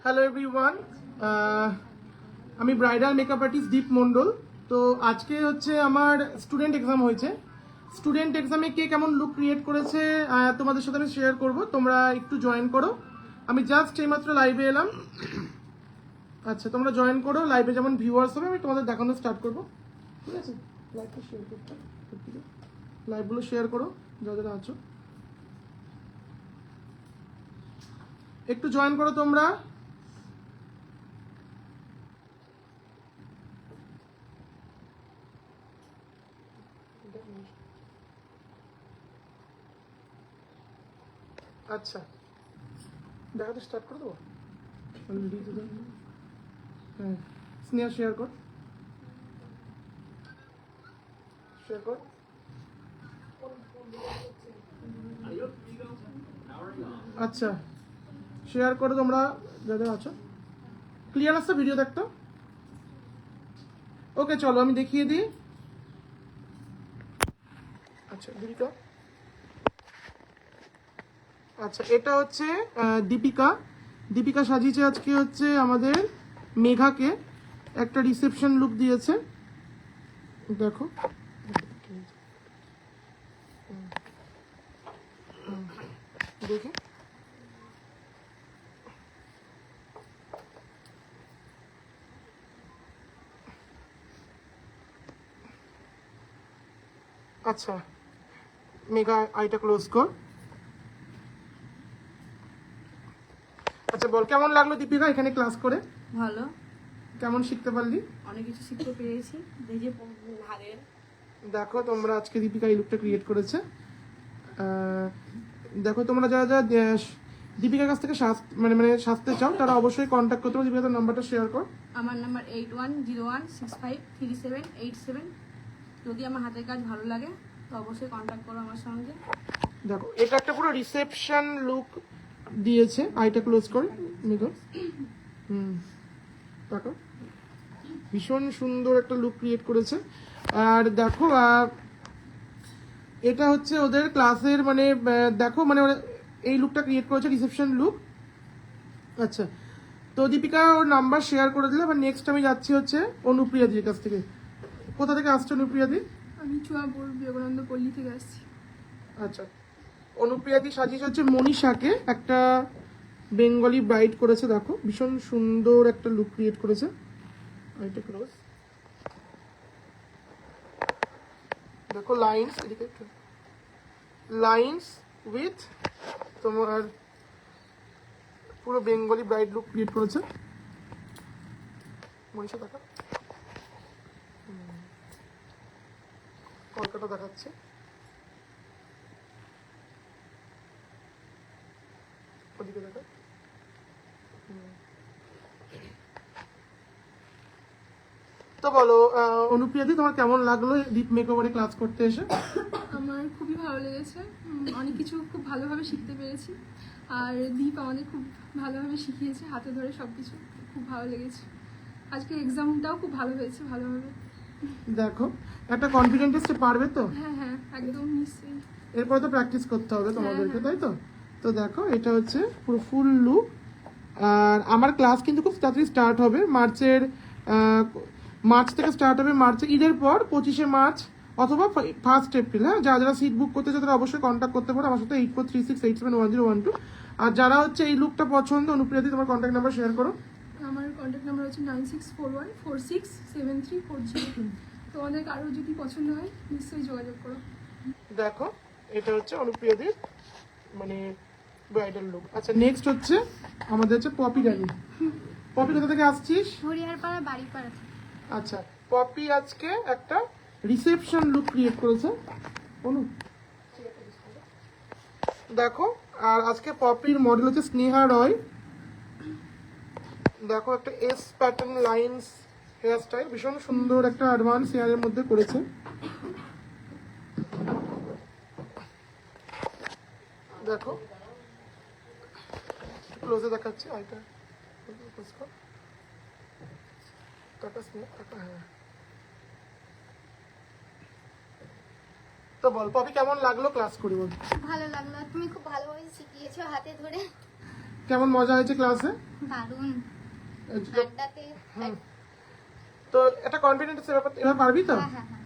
Hello everyone, আমি bridal makeup artist দীপ মণ্ডল। তো আজকে হচ্ছে আমার স্টুডেন্ট এক্সাম হয়েছে। স্টুডেন্ট এক্সামে কে কেমন লুক ক্রিয়েট করেছে তোমাদের সাথে আমি শেয়ার করব। তোমরা একটু জয়েন করো। আমি জাস্ট এইমাত্র লাইভে এলাম। আচ্ছা, তোমরা জয়েন করো। লাইভে যেমন ভিউয়ার্স হবে আমি তোমাদের দেখানো স্টার্ট করবো। ঠিক আছে, লাইভটা শেয়ার করতে, লাইভগুলো শেয়ার করো যারা আছো। একটু জয়েন করো তোমরা। আচ্ছা, দেখাতে স্টার্ট করে দেবো। হ্যাঁ, স্নেহা শেয়ার কর, শেয়ার কর। আচ্ছা, শেয়ার করো তোমরা যাদের আছো। ক্লিয়ার আসছে ভিডিও দেখতো? ওকে, চলো আমি দেখিয়ে দিই। আচ্ছা দীপিকা, আচ্ছা এটা হচ্ছে দীপিকা। দীপিকা সাজিয়েছে আজকে হচ্ছে আমাদের মেঘাকে, একটা রিসেপশন লুক দিয়েছে। দেখো, দেখে আচ্ছা মেঘা আইটা ক্লোজ কর। আচ্ছা বল, কেমন লাগলো দীপিকা এখানে ক্লাস করে? ভালো, কেমন শিখতে পারলি? অনেক কিছু শিখতে পেরেছি। দেখে ভাগের দেখো তোমরা আজকে দীপিকা এই লুকটা ক্রিয়েট করেছে। দেখো তোমরা যারা যারা দীপিকার কাছ থেকে মানে সাজতে চাও তারা অবশ্যই কন্ট্যাক্ট করতে পারো। দীপিকা তোর নাম্বারটা শেয়ার কর। আমার নাম্বার 8101653787। যদি আমার হাতের কাজ ভালো লাগে তো অবশ্যই কন্ট্যাক্ট করো আমার সঙ্গে। দেখো এটা একটা পুরো রিসেপশন লুক দিয়েছে। আইটা ক্লোজ কর মেঘা। দেখো ভীষণ সুন্দর একটা লুক ক্রিয়েট করেছে। আর দেখো এটা হচ্ছে ওদের ক্লাসের মানে দেখো মানে ওরা এই লুকটা ক্রিয়েট করেছে, রিসেপশন লুক। আচ্ছা, তো দীপিকা ওর নাম্বার শেয়ার করে দিলে। এবার নেক্সট আমি যাচ্ছি হচ্ছে অনুপ্রিয়াদির কাছ থেকে। কোথা থেকে আসছে অনুপ্রিয়াদি? আমি চুয়াপুর বিবেকানন্দ পল্লী থেকে আসছি। আচ্ছা, অনুপ্রিয়াদি সাজিয়েছে হচ্ছে মনীষাকে, একটা বেঙ্গলি ব্রাইড করেছে। দেখো ভীষণ সুন্দর একটা লুক ক্রিয়েট করেছে। এটা ক্লোজ দেখো, লাইন্স এদিকে, লাইন্স উইথ তোমার পুরো বেঙ্গলি ব্রাইড লুক ক্রিয়েট করেছে মনীষা। দেখা কলকাতা দেখাচ্ছে। ওদিকে দেখা। তো বলো অনুপ্রিয়াদি, তোমার কেমন লাগলো দীপ মেকওভারে ক্লাস করতে এসে? আমার খুবই ভালো লেগেছে। অনেক কিছু খুব ভালোভাবে শিখতে পেরেছি। আর দীপ আমাদের খুব ভালোভাবে শিখিয়েছে, হাতে ধরে সব কিছু। খুব ভালো লেগেছে। আজকে এক্সামটাও খুব ভালো হয়েছে, ভালোভাবে। দেখো একটা কনফিডেন্ট এসে পারবে তো? হ্যাঁ হ্যাঁ, একদম নিশ্চয়ই। এরপরে তো প্র্যাকটিস করতে হবে তোমাদেরকে, হ্যাঁ। তাই তো? তো দেখো এটা হচ্ছে পুরো ফুল লুক। আর আমার ক্লাস কিন্তু খুব তাড়াতাড়ি স্টার্ট হবে। মার্চ থেকে স্টার্ট হবে, মার্চে ঈদের পর 25শে মার্চ অথবা 1 এপ্রিল। হ্যাঁ, যারা যারা সিট বুক করতে চাও তারা অবশ্যই কন্ট্যাক্ট করতে পারো আমার সাথে 8436871012। আর যারা হচ্ছে এই লুকটা পছন্দ, অনুপ্রিয়াদি তোমার কন্ট্যাক্ট নাম্বার শেয়ার করো। আমার কন্ট্যাক্ট নাম্বার হচ্ছে 9641467340। তোমাদের কারো যদি পছন্দ হয় নিশ্চয়ই যোগাযোগ করো। দেখো এটা হচ্ছে অনুপ্রিয়াদির মানে ব্রাইডাল লুক। আচ্ছা নেক্সট হচ্ছে আমাদের হচ্ছে পপি রানী। পপি কোথা থেকে আসছিস? হরিহরপাড়া বাড়িপাড়া। আচ্ছা, পপি আজকে একটা রিসেপশন লুক ক্রিয়েট করেছে। অনু দেখো, আর আজকে পপির মডেল হচ্ছে স্নেহা রয়। দেখো একটা S pattern lines hair style, ভীষণ সুন্দর একটা অ্যাডভান্স হেয়ারের মধ্যে করেছে। দেখো ক্লোজে দেখাচ্ছি আইটা। হ্যাঁ, তো বল পপি কেমন লাগলো ক্লাস করে? বল ভালো লাগলো, তুমি খুব ভালোভাবে শিখিয়েছো হাতে ধরে। কেমন মজা হয়েছে ক্লাসে? দারুণ আড্ডাতে। তো একটা কনফিডেন্স এবার পারবি তো? হ্যাঁ হ্যাঁ হ্যাঁ।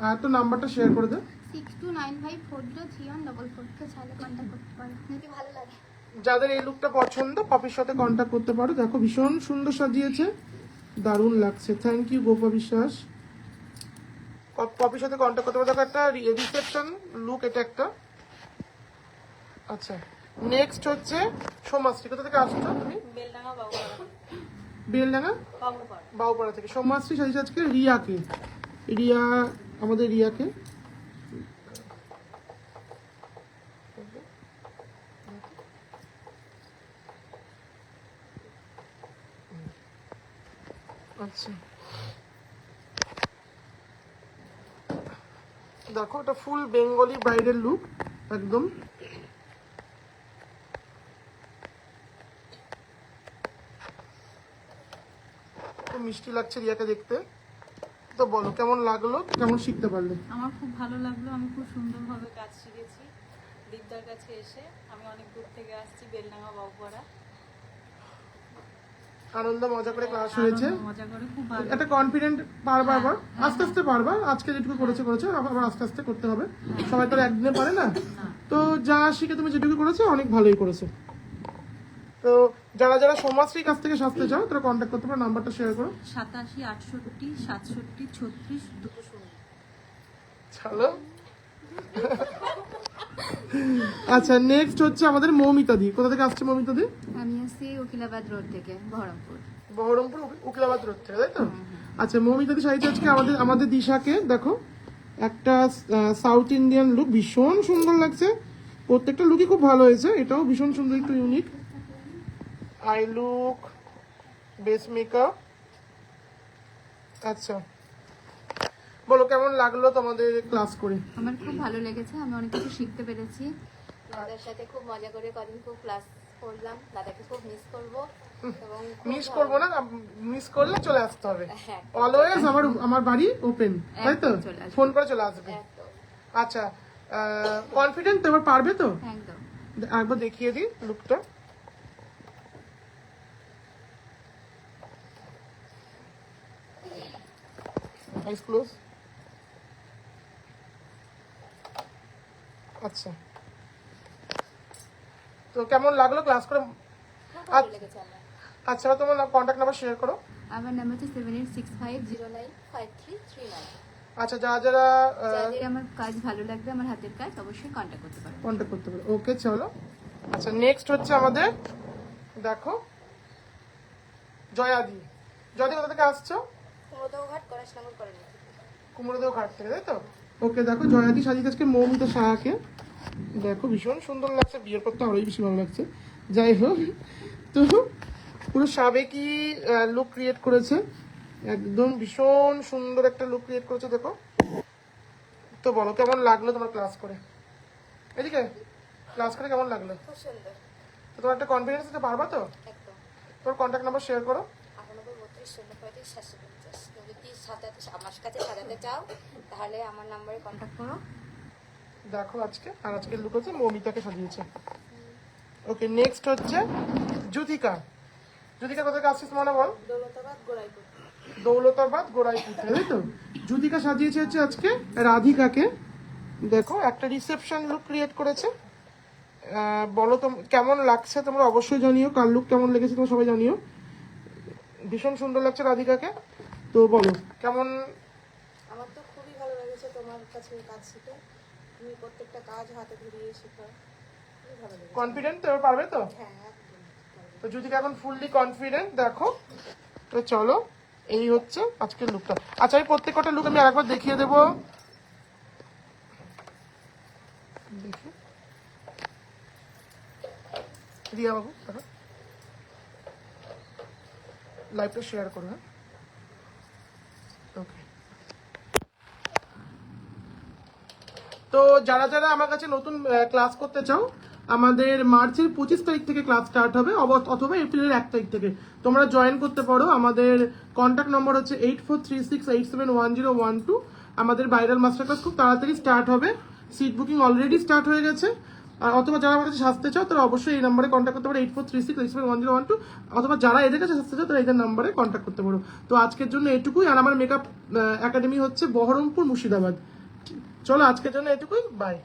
আর তো নাম্বারটা শেয়ার করে দে। 6295403144 কে চাইলে কন্ট্যাক্ট করতে পারো যদি ভালো লাগে। যাদের এই লুকটা পছন্দ পপির সাথে কন্ট্যাক্ট করতে পারো। দেখো ভীষণ সুন্দর সাজিয়েছে, দারুণ লাগছে। থ্যাংক ইউ গোপা বিশ্বাস। পপির সাথে কন্ট্যাক্ট করতে পারো। দেখো একটা রিসেপশন লুক এটা একটা। আচ্ছা নেক্সট হচ্ছে সোমাশ্রী। কোথা থেকে আসছো তুমি? বেলডাঙ্গা বাবুপাড়া। বেলডাঙ্গা বাবুপাড়া। বাবুপাড়া থেকে। সোমাশ্রী সাজিয়েছে আজকে রিয়াকে। রিয়া, আমাদের রিয়াকে। আচ্ছা দেখো এটা ফুল বেঙ্গলি ব্রাইডাল লুক একদম। খুব মিষ্টি লাগছে রিয়াকে দেখতে। তো বলো কেমন লাগলো, কেমন শিখতে পারলে? আমার খুব ভালো লাগলো, আমি খুব সুন্দরভাবে কাজ শিখেছি দীপদার কাছে এসে। আমি অনেক দূর থেকে আসছি, বেলডাঙ্গা বাবুপাড়া। আনন্দ মজা করে ক্লাস হয়েছে, মজা করে খুব ভালো। একটা কনফিডেন্ট পারবা, আবার আস্তে আস্তে পারবা। আজকে যেটুকু করেছে আবার আস্তে আস্তে করতে হবে, সবাই তো আর একদিনে পারে না। তো যা শিখে তুমি যেটুকু করেছো অনেক ভালোই করেছো। তো যারা যারা সোমাশ্রীর কাছ থেকে সাজতে চাও তারা কন্ট্যাক্ট করতে পারো, নাম্বারটা শেয়ার করো। 87 68 67 36 200। চলো আচ্ছা নেক্সট হচ্ছে আমাদের মৌমিতা দি। কোথা থেকে আসছে মৌমিতা দি? আমি আসছি উকিলাবাদ রোড থেকে, বহরমপুর। বহরমপুর উকিলাবাদ রোড থেকে, তাই তো? আচ্ছা মৌমিতা দি সাইজ আজকে আমাদের দিশাকে দেখো একটা সাউথ ইন্ডিয়ান লুক, ভীষণ সুন্দর লাগছে। প্রত্যেকটা লুকই খুব ভালো হয়েছে, এটাও ভীষণ সুন্দর, একটু unique. I look, base makeup. আচ্ছা বলো কেমন লাগলো তোমাদের ক্লাস করে? আমার খুব ভালো লেগেছে, আমি অনেক কিছু শিখতে পেরেছি। দাদার সাথে খুব মজা করে কদিন খুব ক্লাস করলাম। দাদাকে খুব মিস করব এবং মিস করবো না, মিস করলে চলে আসতে হবে। হ্যাঁ। অলওয়েজ আমার বাড়ি ওপেন, তাই তো? একদম চলে আসবে। ফোন করে চলে আসবে। একদম আচ্ছা কনফিডেন্ট তো, এবার পারবে তো? একদম। একবার দেখিয়ে দিই লুকটা। আইস ক্লোজ। আচ্ছা তো কেমন লাগলো ক্লাস করে? খুব ভালো লেগেছে আমার। আচ্ছা তোমার কন্ট্যাক্ট নাম্বার শেয়ার করো। আমার নাম্বার হচ্ছে 7865095339। আচ্ছা যারা যারা যাদের আমার কাজ ভালো লাগবে, আমার হাতের কাজ, অবশ্যই কন্ট্যাক্ট করতে পারো। কন্ট্যাক্ট করতে পারো। ওকে চলো। আচ্ছা নেক্সট হচ্ছে আমাদের দেখো জয়াদি। জয়াদি কোথা থেকে আসছো? কুমোরদহঘাট করাসনগর করেনি। কুমড়োদেও ঘাট থেকে, তাই তো? ওকে দেখো জয়াদি সাজিয়ে আজকে মৌমিতা সাহাকে। দেখো ভীষণ সুন্দর লাগছে, বিয়ের পর তো আরোই বেশি ভালো লাগছে। যাই হোক, তো পুরো সাবেকি লুক ক্রিয়েট করেছে, একদম ভীষণ সুন্দর একটা লুক ক্রিয়েট করেছে। দেখো তো বলো কেমন লাগলো তোমার ক্লাস করে? এদিকে ক্লাস করে কেমন লাগলো? খুব সুন্দর। তো তোমার একটা কনফিডেন্স দিতে পারবা তো? একদম। তোর কন্ট্যাক্ট নাম্বার শেয়ার করো। 9832035750। যদি সাজাতে আমার কাছে সাজাতে চাও তাহলে আমার নাম্বারে কন্ট্যাক্ট করো। দেখো আজকে আর আজকের লুক হচ্ছে মৌমিতাকে সাজিয়েছে। ওকে নেক্সট হচ্ছে জ্যোতিকা। জ্যোতিকা কোথায় আসছিস মনে বল? দৌলতাবাদ গোড়াইপুর। দৌলতাবাদ গোড়াইপুর থেকে, তাই তো? জ্যোতিকা সাজিয়েছে হচ্ছে আজকে রাধিকাকে। দেখো একটা রিসেপশন লুক ক্রিয়েট করেছে। বলো তো কেমন লাগছে, তোমরা অবশ্যই জানিও। কার লুক কেমন লেগেছে তোমরা সবাই জানিও। ভীষণ সুন্দর লাগছে রাধিকাকে। তো বলো কেমন? আমার তো খুবই ভালো লেগেছে তোমার কাছে কাজ শিখে। তুমি প্রত্যেকটা কাজ হাতে ধরিয়ে শেখাও, খুবই ভালো লেগেছে। কনফিডেন্ট তো, এবার পারবে তো? হ্যাঁ একদম। তো জ্যোতিকা এখন ফুললি কনফিডেন্ট। দেখো তো চলো এই হচ্ছে আজকের লুকটা। আচ্ছা আমি প্রত্যেকটা লুক আমি আরেকবার দেখিয়ে দেবো। দেখি রিয়া বাবু লাইভটা শেয়ার করো। হ্যাঁ ওকে। তো যারা যারা আমার কাছে নতুন ক্লাস করতে চাও, আমাদের মার্চের 25 তারিখ থেকে ক্লাস স্টার্ট হবে, অথবা এপ্রিলের 1 তারিখ থেকে তোমরা জয়েন করতে পারো। আমাদের কন্ট্যাক্ট নম্বর হচ্ছে 8436871012। আমাদের ভাইরাল মাস্টার ক্লাস খুব তাড়াতাড়ি স্টার্ট হবে। সিট বুকিং অলরেডি স্টার্ট হয়ে গেছে। আর অথবা যারা আমার কাছে সাজতে চাও তারা অবশ্যই এই নাম্বারে কন্ট্যাক্ট করতে পারো 8436671012, অথবা যারা এদের কাছে সাজতে চাও তারা এদের নাম্বারে কন্ট্যাক্ট করতে পারো। তো আজকের জন্য এটুকুই। আর আমার মেকআপ একাডেমি হচ্ছে বহরমপুর, মুর্শিদাবাদ। চলো আজকের জন্য এটুকুই, বাই।